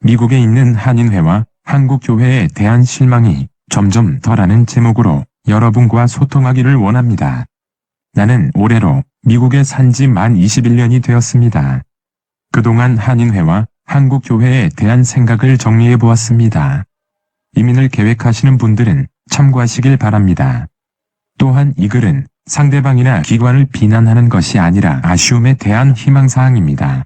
미국에 있는 한인회와 한국교회에 대한 실망이 점점 덜하는 제목으로 여러분과 소통하기를 원합니다. 나는 올해로 미국에 산 지 만 21년이 되었습니다. 그동안 한인회와 한국교회에 대한 생각을 정리해 보았습니다. 이민을 계획하시는 분들은 참고하시길 바랍니다. 또한 이 글은 상대방이나 기관을 비난하는 것이 아니라 아쉬움에 대한 희망사항입니다.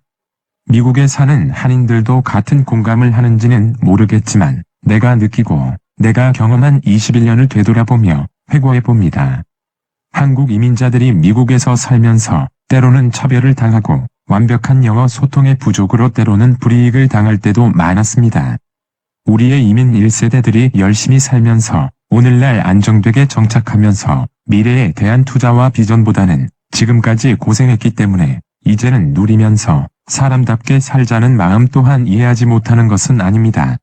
미국에 사는 한인들도 같은 공감을 하는지는 모르겠지만 내가 느끼고 내가 경험한 21년을 되돌아보며 회고해봅니다. 한국 이민자들이 미국에서 살면서 때로는 차별을 당하고 완벽한 영어 소통의 부족으로 때로는 불이익을 당할 때도 많았습니다. 우리의 이민 1세대들이 열심히 살면서 오늘날 안정되게 정착하면서 미래에 대한 투자와 비전보다는 지금까지 고생했기 때문에 이제는 누리면서 사람답게 살자는 마음 또한 이해하지 못하는 것은 아닙니다.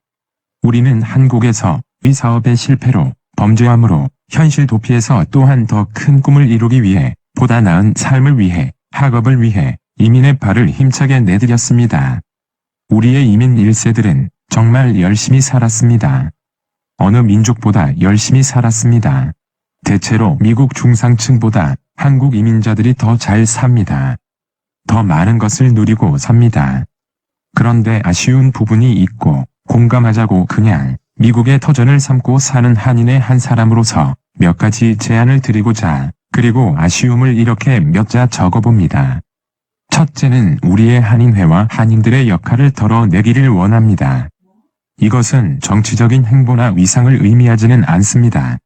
우리는 한국에서 이 사업의 실패로 범죄함으로 현실 도피해서 또한 더 큰 꿈을 이루기 위해 보다 나은 삶을 위해 학업을 위해 이민의 발을 힘차게 내디뎠습니다. 우리의 이민 1세들은 정말 열심히 살았습니다. 어느 민족보다 열심히 살았습니다. 대체로 미국 중상층보다 한국 이민자들이 더 잘 삽니다. 더 많은 것을 누리고 삽니다. 그런데 아쉬운 부분이 있고 공감하자고 그냥 미국의 터전을 삼고 사는 한인의 한 사람으로서 몇 가지 제안을 드리고자 그리고 아쉬움을 이렇게 몇 자 적어봅니다. 첫째는 우리의 한인회와 한인들의 역할을 덜어내기를 원합니다. 이것은 정치적인 행보나 위상을 의미하지는 않습니다.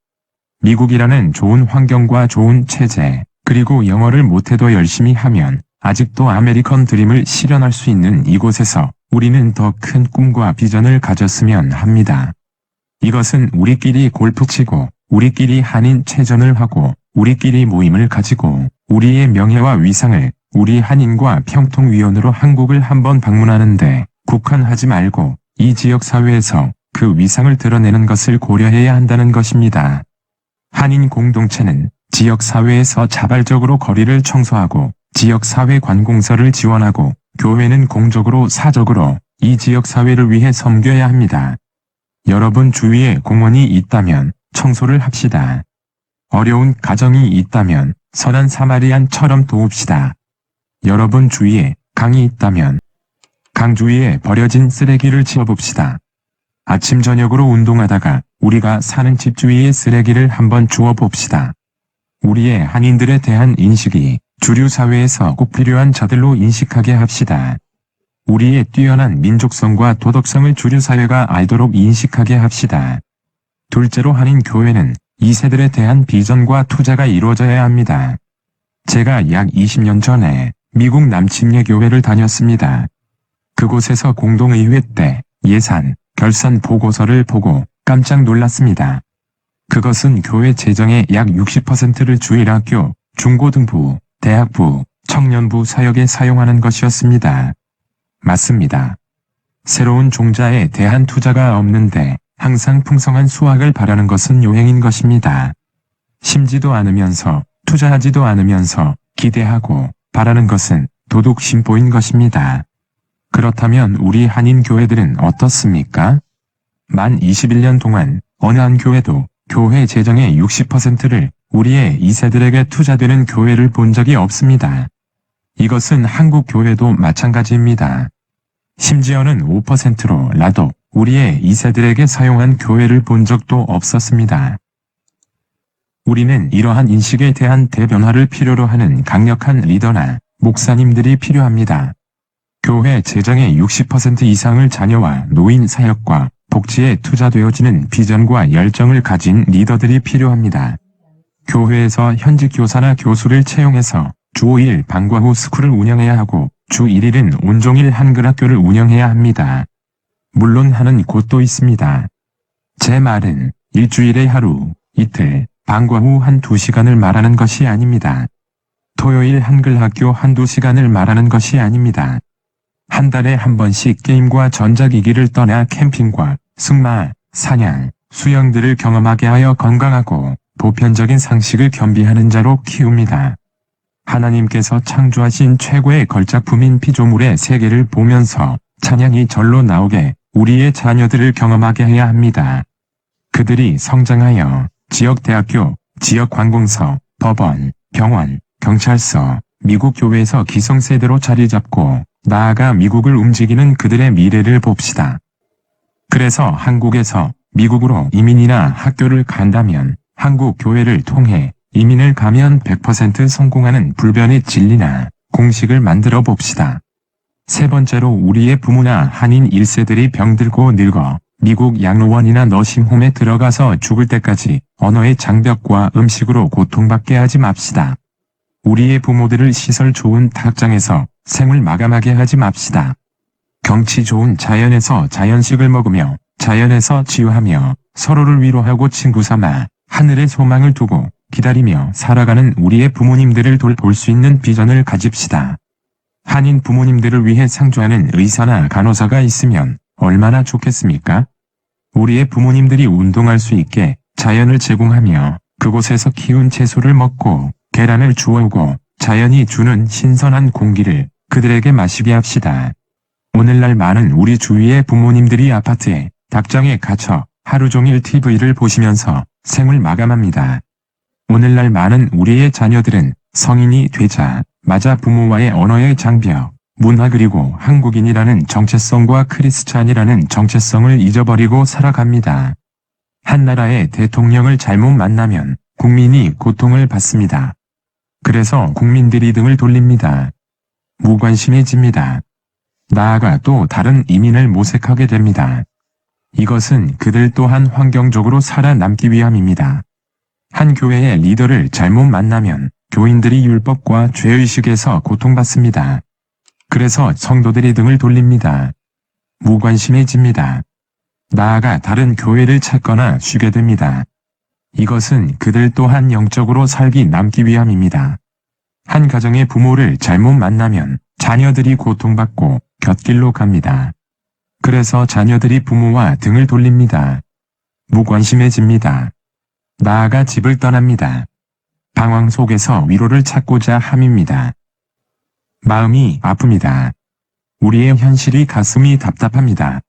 미국이라는 좋은 환경과 좋은 체제, 그리고 영어를 못해도 열심히 하면 아직도 아메리컨 드림을 실현할 수 있는 이곳에서 우리는 더 큰 꿈과 비전을 가졌으면 합니다. 이것은 우리끼리 골프 치고 우리끼리 한인 체전을 하고 우리끼리 모임을 가지고 우리의 명예와 위상을 우리 한인과 평통위원으로 한국을 한번 방문하는데 국한하지 말고 이 지역 사회에서 그 위상을 드러내는 것을 고려해야 한다는 것입니다. 한인 공동체는 지역 사회에서 자발적으로 거리를 청소하고 지역 사회 관공서를 지원하고 교회는 공적으로 사적으로 이 지역 사회를 위해 섬겨야 합니다. 여러분 주위에 공원이 있다면 청소를 합시다. 어려운 가정이 있다면 선한 사마리안처럼 도웁시다. 여러분 주위에 강이 있다면 강 주위에 버려진 쓰레기를 치워봅시다. 아침 저녁으로 운동하다가 우리가 사는 집 주위에 쓰레기를 한번 주워봅시다. 우리의 한인들에 대한 인식이 주류 사회에서 꼭 필요한 자들로 인식하게 합시다. 우리의 뛰어난 민족성과 도덕성을 주류 사회가 알도록 인식하게 합시다. 둘째로 한인 교회는 2세들에 대한 비전과 투자가 이루어져야 합니다. 제가 약 20년 전에 미국 남침례 교회를 다녔습니다. 그곳에서 공동의회 때 예산, 결산 보고서를 보고 깜짝 놀랐습니다. 그것은 교회 재정의 약 60%를 주일학교, 중고등부, 대학부, 청년부 사역에 사용하는 것이었습니다. 맞습니다. 새로운 종자에 대한 투자가 없는데 항상 풍성한 수확을 바라는 것은 요행인 것입니다. 심지도 않으면서 투자하지도 않으면서 기대하고 바라는 것은 도둑 심보인 것입니다. 그렇다면 우리 한인 교회들은 어떻습니까? 만 21년 동안 어느 한 교회도 교회 재정의 60%를 우리의 2세들에게 투자되는 교회를 본 적이 없습니다. 이것은 한국 교회도 마찬가지입니다. 심지어는 5%로라도 우리의 2세들에게 사용한 교회를 본 적도 없었습니다. 우리는 이러한 인식에 대한 대변화를 필요로 하는 강력한 리더나 목사님들이 필요합니다. 교회 재정의 60% 이상을 자녀와 노인 사역과 복지에 투자되어지는 비전과 열정을 가진 리더들이 필요합니다. 교회에서 현직 교사나 교수를 채용해서 주 5일 방과 후 스쿨을 운영해야 하고 주 1일은 온종일 한글 학교를 운영해야 합니다. 물론 하는 곳도 있습니다. 제 말은 일주일에 하루, 이틀, 방과 후 한두 시간을 말하는 것이 아닙니다. 토요일 한글 학교 한두 시간을 말하는 것이 아닙니다. 한 달에 한 번씩 게임과 전자기기를 떠나 캠핑과 승마, 사냥, 수영들을 경험하게 하여 건강하고 보편적인 상식을 겸비하는 자로 키웁니다. 하나님께서 창조하신 최고의 걸작품인 피조물의 세계를 보면서 찬양이 절로 나오게 우리의 자녀들을 경험하게 해야 합니다. 그들이 성장하여 지역대학교, 지역관공서, 법원, 병원, 경찰서, 미국 교회에서 기성세대로 자리 잡고 나아가 미국을 움직이는 그들의 미래를 봅시다. 그래서 한국에서 미국으로 이민이나 학교를 간다면 한국 교회를 통해 이민을 가면 100% 성공하는 불변의 진리나 공식을 만들어 봅시다. 세 번째로 우리의 부모나 한인 1세들이 병들고 늙어 미국 양로원이나 너싱홈에 들어가서 죽을 때까지 언어의 장벽과 음식으로 고통받게 하지 맙시다. 우리의 부모들을 시설 좋은 탁장에서 생을 마감하게 하지 맙시다. 경치 좋은 자연에서 자연식을 먹으며 자연에서 치유하며 서로를 위로하고 친구 삼아 하늘에 소망을 두고 기다리며 살아가는 우리의 부모님들을 돌볼 수 있는 비전을 가집시다. 한인 부모님들을 위해 상주하는 의사나 간호사가 있으면 얼마나 좋겠습니까? 우리의 부모님들이 운동할 수 있게 자연을 제공하며 그곳에서 키운 채소를 먹고 계란을 주워오고 자연이 주는 신선한 공기를 그들에게 마시게 합시다. 오늘날 많은 우리 주위의 부모님들이 아파트에 닭장에 갇혀 하루 종일 TV를 보시면서 생을 마감합니다. 오늘날 많은 우리의 자녀들은 성인이 되자마자 부모와의 언어의 장벽, 문화 그리고 한국인이라는 정체성과 크리스찬이라는 정체성을 잊어버리고 살아갑니다. 한 나라의 대통령을 잘못 만나면 국민이 고통을 받습니다. 그래서 국민들이 등을 돌립니다. 무관심해집니다. 나아가 또 다른 이민을 모색하게 됩니다. 이것은 그들 또한 환경적으로 살아남기 위함입니다. 한 교회의 리더를 잘못 만나면 교인들이 율법과 죄의식에서 고통받습니다. 그래서 성도들이 등을 돌립니다. 무관심해집니다. 나아가 다른 교회를 찾거나 쉬게 됩니다. 이것은 그들 또한 영적으로 살기 남기 위함입니다. 한 가정의 부모를 잘못 만나면 자녀들이 고통받고 곁길로 갑니다. 그래서 자녀들이 부모와 등을 돌립니다. 무관심해집니다. 나아가 집을 떠납니다. 방황 속에서 위로를 찾고자 함입니다. 마음이 아픕니다. 우리의 현실이 가슴이 답답합니다.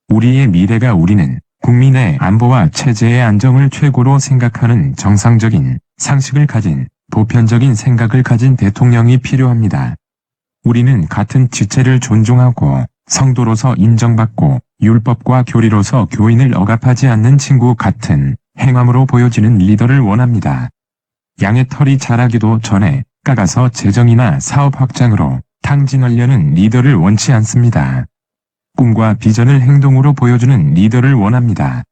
우리의 미래가 우리는 국민의 안보와 체제의 안정을 최고로 생각하는 정상적인 상식을 가진 보편적인 생각을 가진 대통령이 필요합니다. 우리는 같은 지체를 존중하고 성도로서 인정받고 율법과 교리로서 교인을 억압하지 않는 친구 같은 행함으로 보여지는 리더를 원합니다. 양의 털이 자라기도 전에 깎아서 재정이나 사업 확장으로 탕진하려는 리더를 원치 않습니다. 꿈과 비전을 행동으로 보여주는 리더를 원합니다.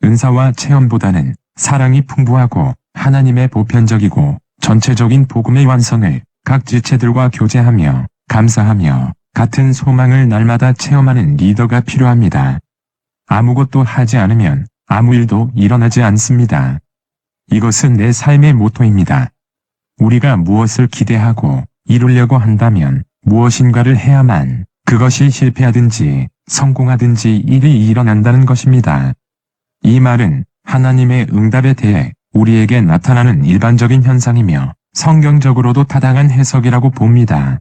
은사와 체험보다는 사랑이 풍부하고 하나님의 보편적이고 전체적인 복음의 완성을 각 지체들과 교제하며 감사하며 같은 소망을 날마다 체험하는 리더가 필요합니다. 아무것도 하지 않으면 아무 일도 일어나지 않습니다. 이것은 내 삶의 모토입니다. 우리가 무엇을 기대하고 이루려고 한다면 무엇인가를 해야만 그것이 실패하든지 성공하든지 일이 일어난다는 것입니다. 이 말은 하나님의 응답에 대해 우리에게 나타나는 일반적인 현상이며 성경적으로도 타당한 해석이라고 봅니다.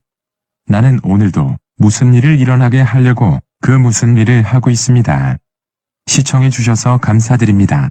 나는 오늘도 무슨 일을 일어나게 하려고 그 무슨 일을 하고 있습니다. 시청해 주셔서 감사드립니다.